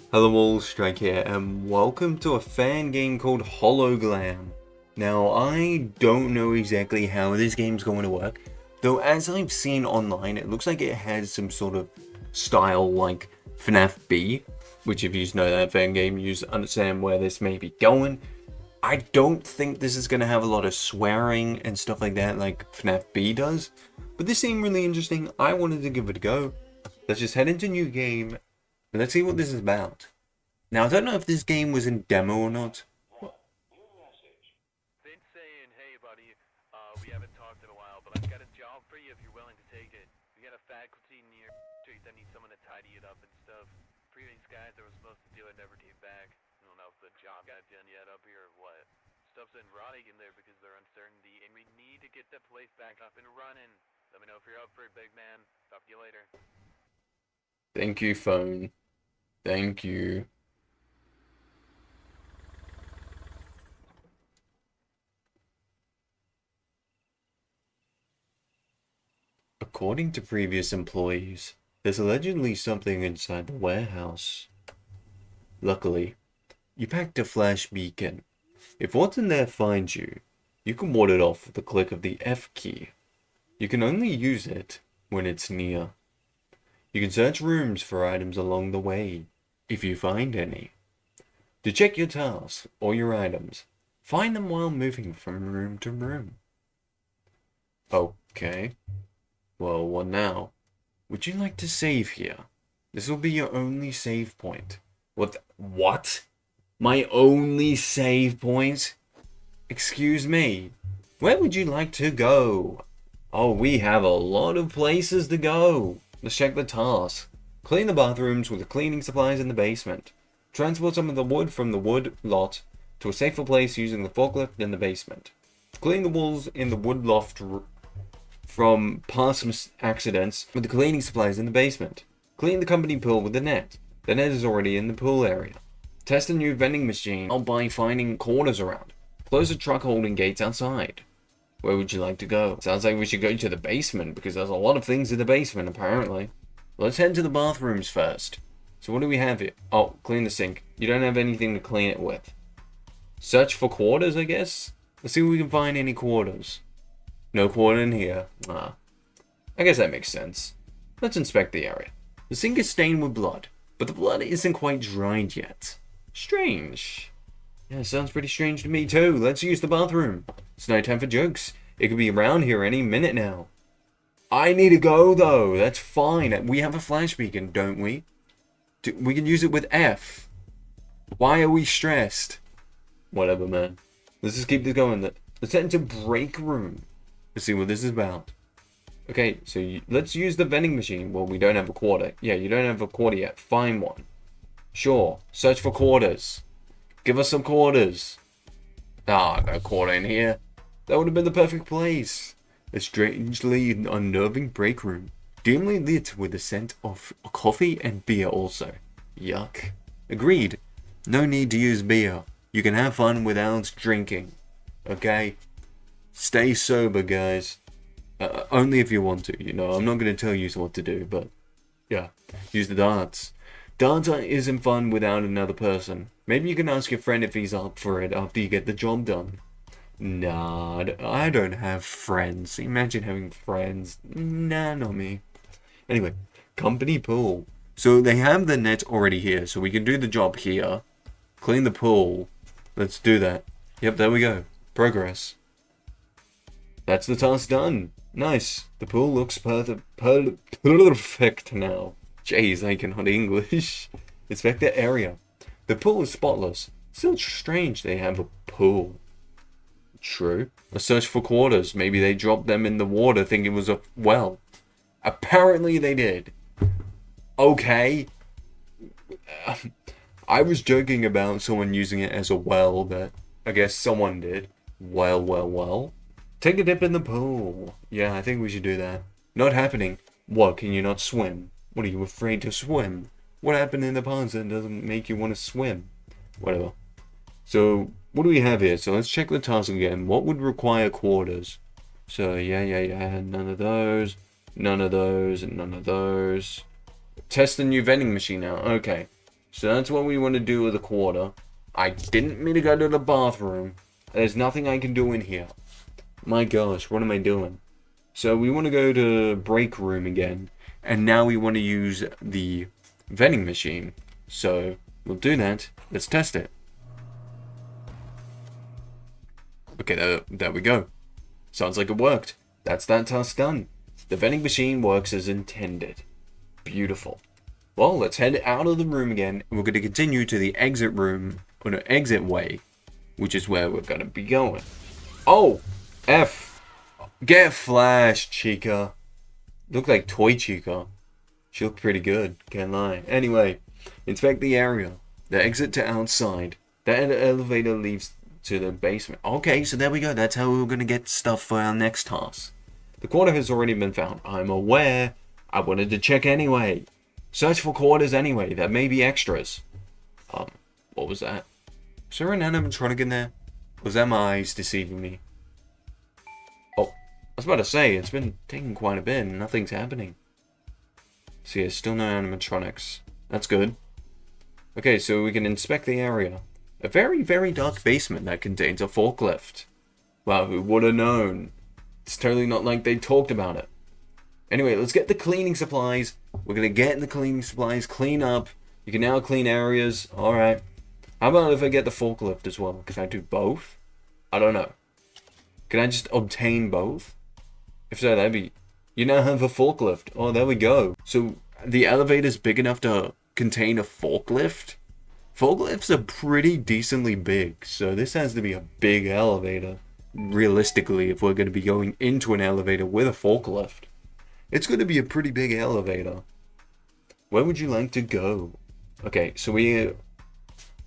Hello all, Strike here, and welcome to a fan game called Glam. Now, I don't know exactly how this game's going to work, though as I've seen online, it looks like it has some sort of style like FNAF B, which if you know that fan game, you understand where this may be going. I don't think this is going to have a lot of swearing and stuff like that like FNAF B does, but this seemed really interesting. I wanted to give it a go. Let's just head into new game. Let's see what this is about. Now, I don't know if this game was in demo or not. Vince saying, hey buddy, we haven't talked in a while, but I've got a job for you if you're willing to take it. We got a faculty near street that needs someone to tidy it up and stuff. Previous guys that were supposed to do it never came back. I don't know if the job got done yet up here or what. Stuff's been rotting in there because of their uncertainty, and we need to get the place back up and running. Let me know if you're up for it, big man. Talk to you later. Thank you, phone. Thank you. According to previous employees, there's allegedly something inside the warehouse. Luckily, you packed a flash beacon. If what's in there finds you, you can ward it off with the click of the F key. You can only use it when it's near. You can search rooms for items along the way, if you find any. To check your tasks or your items, find them while moving from room to room. Okay. Well, what now? Would you like to save here? This will be your only save point. What? My only save point? Excuse me. Where would you like to go? Oh, we have a lot of places to go. Let's check the tasks. Clean the bathrooms with the cleaning supplies in the basement. Transport some of the wood from the wood lot to a safer place using the forklift in the basement. Clean the walls in the wood loft from past accidents with the cleaning supplies in the basement. Clean the company pool with the net. The net is already in the pool area. Test a new vending machine by finding corners around. Close the truck holding gates outside. Where would you like to go? Sounds like we should go to the basement because there's a lot of things in the basement apparently. Let's head to the bathrooms first. So what do we have here? Oh, clean the sink. You don't have anything to clean it with. Search for quarters, I guess? Let's see if we can find any quarters. No quarter in here. I guess that makes sense. Let's inspect the area. The sink is stained with blood, but the blood isn't quite dried yet. Strange. Yeah, sounds pretty strange to me too. Let's use the bathroom. It's no time for jokes. It could be around here any minute now. I need to go though. That's fine. We have a flash beacon, don't we? We can use it with F. Why are we stressed? Whatever, man. Let's just keep this going. Let's head into break room. Let's see what this is about. Okay, so let's use the vending machine. Well, we don't have a quarter. Yeah, you don't have a quarter yet. Find one. Sure. Search for quarters. Give us some quarters. No quarter in here. That would have been the perfect place. A strangely unnerving break room. Dimly lit with the scent of coffee and beer also. Yuck. Agreed. No need to use beer. You can have fun without drinking. Okay? Stay sober, guys. Only if you want to, you know. I'm not going to tell you what to do, but yeah. Use the darts. Darts isn't fun without another person. Maybe you can ask your friend if he's up for it after you get the job done. Nah, I don't have friends. Imagine having friends. Nah, not me. Anyway, company pool. So they have the net already here, so we can do the job here. Clean the pool. Let's do that. Yep, there we go. Progress. That's the task done. Nice. The pool looks perfect now. Jeez, I cannot English. Inspect the area. The pool is spotless. Still strange they have a pool. True. A search for quarters. Maybe they dropped them in the water thinking it was a well. Apparently they did. Okay. I was joking about someone using it as a well, but I guess someone did. Well. Take a dip in the pool. Yeah, I think we should do that. Not happening. What, can you not swim? What, are you afraid to swim? What happened in the past that doesn't make you want to swim? Whatever. So, what do we have here? So let's check the task again. What would require quarters? So, yeah. None of those. None of those. And none of those. Test the new vending machine now. Okay. So that's what we want to do with the quarter. I didn't mean to go to the bathroom. There's nothing I can do in here. My gosh, what am I doing? So we want to go to break room again. And now we want to use the vending machine. So we'll do that. Let's test it. Okay, there we go. Sounds like it worked. That's that task done. The vending machine works as intended. Beautiful. Well, let's head out of the room again. And we're going to continue to the exit room, or no, exit way, which is where we're going to be going. Oh, F. Get flashed, Chica. Looked like Toy Chica. She looked pretty good, can't lie. Anyway, inspect the area. The exit to outside. That elevator leads to the basement. Okay, so there we go. That's how we're going to get stuff for our next task. The quarter has already been found. I'm aware. I wanted to check anyway. Search for quarters anyway. There may be extras. What was that? Was there an animatronic in there? Was that my eyes deceiving me? Oh, I was about to say, it's been taking quite a bit and nothing's happening. See, there's still no animatronics. That's good. Okay, so we can inspect the area. A very, very dark basement that contains a forklift. Wow, who would have known? It's totally not like they talked about it. Anyway, let's get the cleaning supplies. We're going to get the cleaning supplies, clean up. You can now clean areas. Alright. How about if I get the forklift as well? Can I do both? I don't know. Can I just obtain both? If so, that'd be... You now have a forklift. Oh, there we go. So, the elevator's big enough to contain a forklift? Forklifts are pretty decently big, so this has to be a big elevator. Realistically, if we're going to be going into an elevator with a forklift. It's going to be a pretty big elevator. Where would you like to go? Okay, so we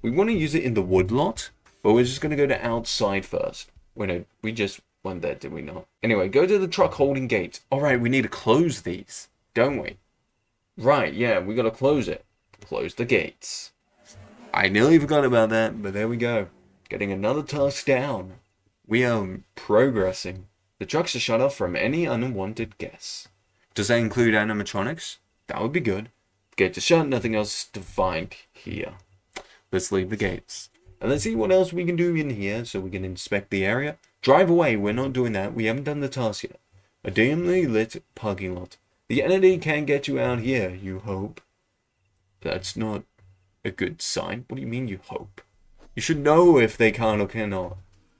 want to use it in the wood lot, but we're just going to go to outside first. Wait, no, we just went there, did we not? Anyway, go to the truck holding gates. Alright, we need to close these, don't we? Right, yeah, we got to close it. Close the gates. I nearly forgot about that, but there we go. Getting another task down. We are progressing. The trucks are shut off from any unwanted guests. Does that include animatronics? That would be good. Gates are shut, nothing else to find here. Let's leave the gates. And let's see what else we can do in here so we can inspect the area. Drive away, we're not doing that. We haven't done the task yet. A dimly lit parking lot. The entity can't get you out here, you hope. That's not a good sign. What do you mean you hope? You should know if they can or cannot.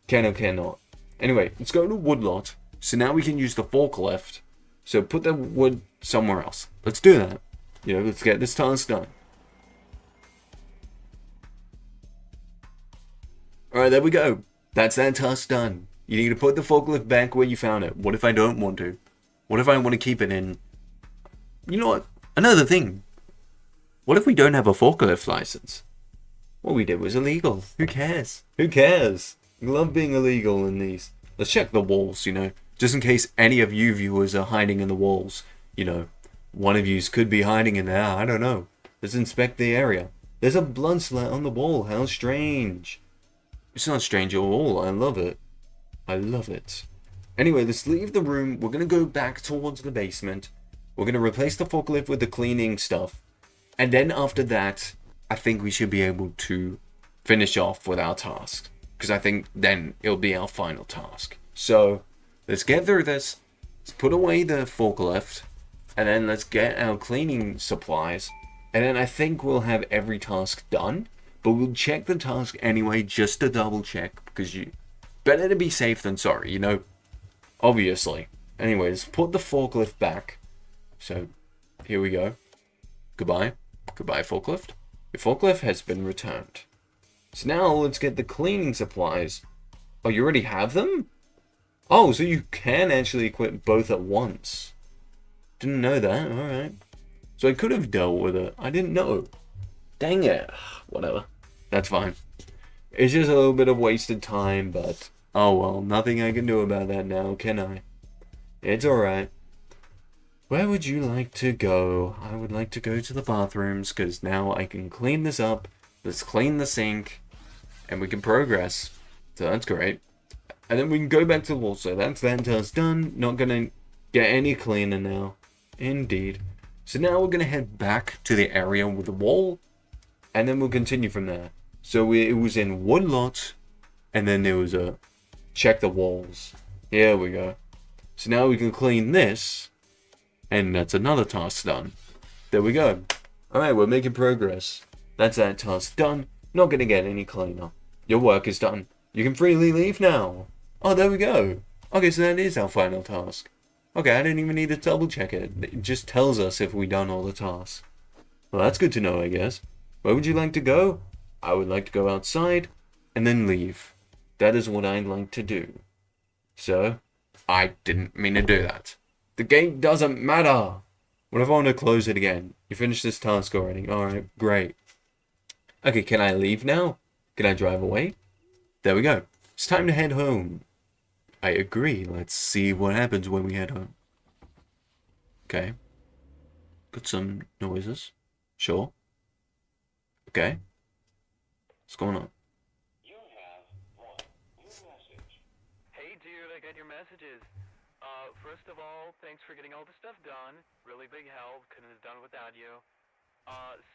Can or cannot. Anyway, let's go to woodlot. So now we can use the forklift. So put the wood somewhere else. Let's do that. You know, let's get this task done. Alright, there we go. That's that task done. You need to put the forklift back where you found it. What if I don't want to? What if I want to keep it in... You know what? Another thing. What if we don't have a forklift license? What we did was illegal. Who cares? Who cares? I love being illegal in these. Let's check the walls, you know. Just in case any of you viewers are hiding in the walls. You know, one of yous could be hiding in there. I don't know. Let's inspect the area. There's a blood slat on the wall. How strange. It's not strange at all. I love it. I love it. Anyway, let's leave the room. We're going to go back towards the basement. We're going to replace the forklift with the cleaning stuff. And then after that, I think we should be able to finish off with our task. Because I think then it'll be our final task. So, let's get through this. Let's put away the forklift. And then let's get our cleaning supplies. And then I think we'll have every task done. But we'll check the task anyway, just to double check. Because you better to be safe than sorry, you know. Obviously. Anyways, put the forklift back. So, here we go. Goodbye. Goodbye, forklift. Your forklift has been returned. So now let's get the cleaning supplies. Oh, you already have them? Oh, so you can actually equip both at once. Didn't know that. Alright. So I could have dealt with it. I didn't know. Dang it. Whatever. That's fine. It's just a little bit of wasted time, but... Oh well, nothing I can do about that now, can I? It's alright. Where would you like to go? I would like to go to the bathrooms, because now I can clean this up. Let's clean the sink, and we can progress. So that's great. And then we can go back to the wall. So that's that task done. Not gonna get any cleaner now. Indeed. So now we're gonna head back to the area with the wall. and then we'll continue from there. So it was in wood lot, and then there was a check the walls. Here we go. So now we can clean this, and that's another task done. There we go. Alright, we're making progress. That's that task done. Not gonna get any cleaner. Your work is done. You can freely leave now. Oh, there we go. Okay, so that is our final task. Okay, I didn't even need to double check it. It just tells us if we done all the tasks. Well, that's good to know, I guess. Where would you like to go? I would like to go outside and then leave. That is what I'd like to do. So, I didn't mean to do that. The game doesn't matter. What if I want to close it again? You finished this task already. Alright, great. Okay, can I leave now? Can I drive away? There we go. It's time to head home. I agree. Let's see what happens when we head home. Okay. Got some noises. Sure. Okay. What's going on? You have one new message. Hey dude, I got your messages. First of all, thanks for getting all the stuff done. Really big help. Couldn't have done without you.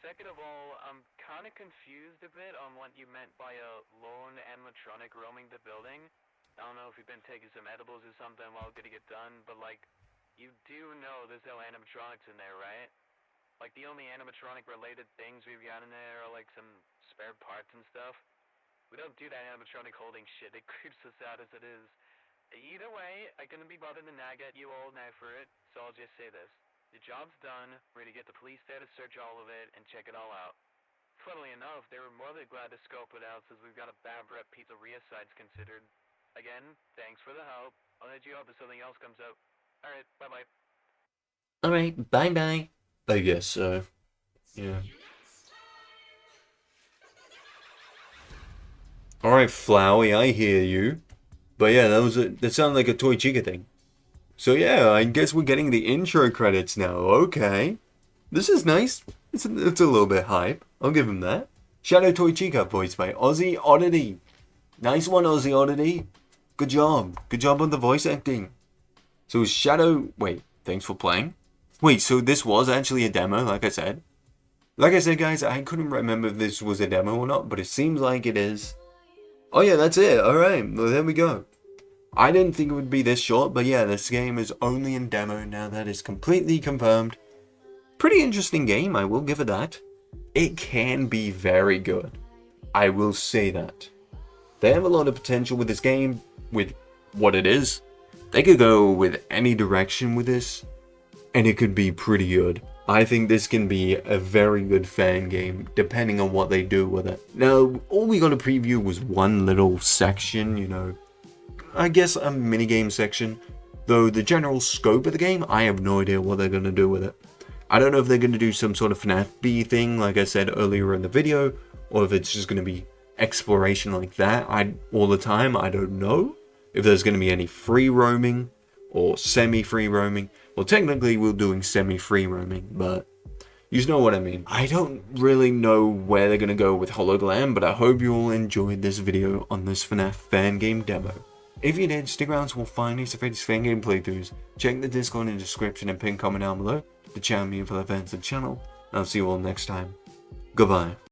Second of all, I'm kind of confused a bit on what you meant by a lone animatronic roaming the building. I don't know if you've been taking some edibles or something while getting it done, but like, you do know there's no animatronics in there, right? Like, the only animatronic-related things we've got in there are like some spare parts and stuff. We don't do that animatronic holding shit. It creeps us out as it is. Either way, I couldn't be bothered to nag at you all night for it, so I'll just say this. The job's done. We're gonna get the police there to search all of it and check it all out. Funnily enough, they were more than glad to scope it out since we've got a bad rep pizzeria sites considered. Again, thanks for the help. I'll let you up if something else comes up. Alright, bye-bye. Alright, bye-bye. I guess so. Yeah. Alright, Flowey, I hear you. But yeah, that sounded like a Toy Chica thing. So yeah, I guess we're getting the intro credits now. Okay. This is nice. It's a little bit hype. I'll give him that. Shadow Toy Chica, voiced by Aussie Oddity. Nice one, Aussie Oddity. Good job. Good job on the voice acting. So Shadow... Wait, thanks for playing. Wait, so this was actually a demo, like I said? Like I said, guys, I couldn't remember if this was a demo or not, but it seems like it is. Oh yeah, that's it. Alright, well there we go. I didn't think it would be this short, but yeah, this game is only in demo now. That is completely confirmed. Pretty interesting game, I will give it that. It can be very good. I will say that. They have a lot of potential with this game, with what it is. They could go with any direction with this, and it could be pretty good. I think this can be a very good fan game, depending on what they do with it. Now, all we got to preview was one little section, you know. I guess a minigame section, though the general scope of the game, I have no idea what they're going to do with it. I don't know if they're going to do some sort of FNAF B thing, like I said earlier in the video, or if it's just going to be exploration like that all the time. I don't know if there's going to be any free roaming or semi-free roaming. Well, technically we're doing semi-free roaming, but you know what I mean. I don't really know where they're going to go with Glam, but I hope you all enjoyed this video on this FNAF Fangame demo. If you did, stick around to more fun face-to-face Fangame playthroughs. Check the Discord in the description and pin comment down below to chat me for the fans of the channel. And I'll see you all next time. Goodbye.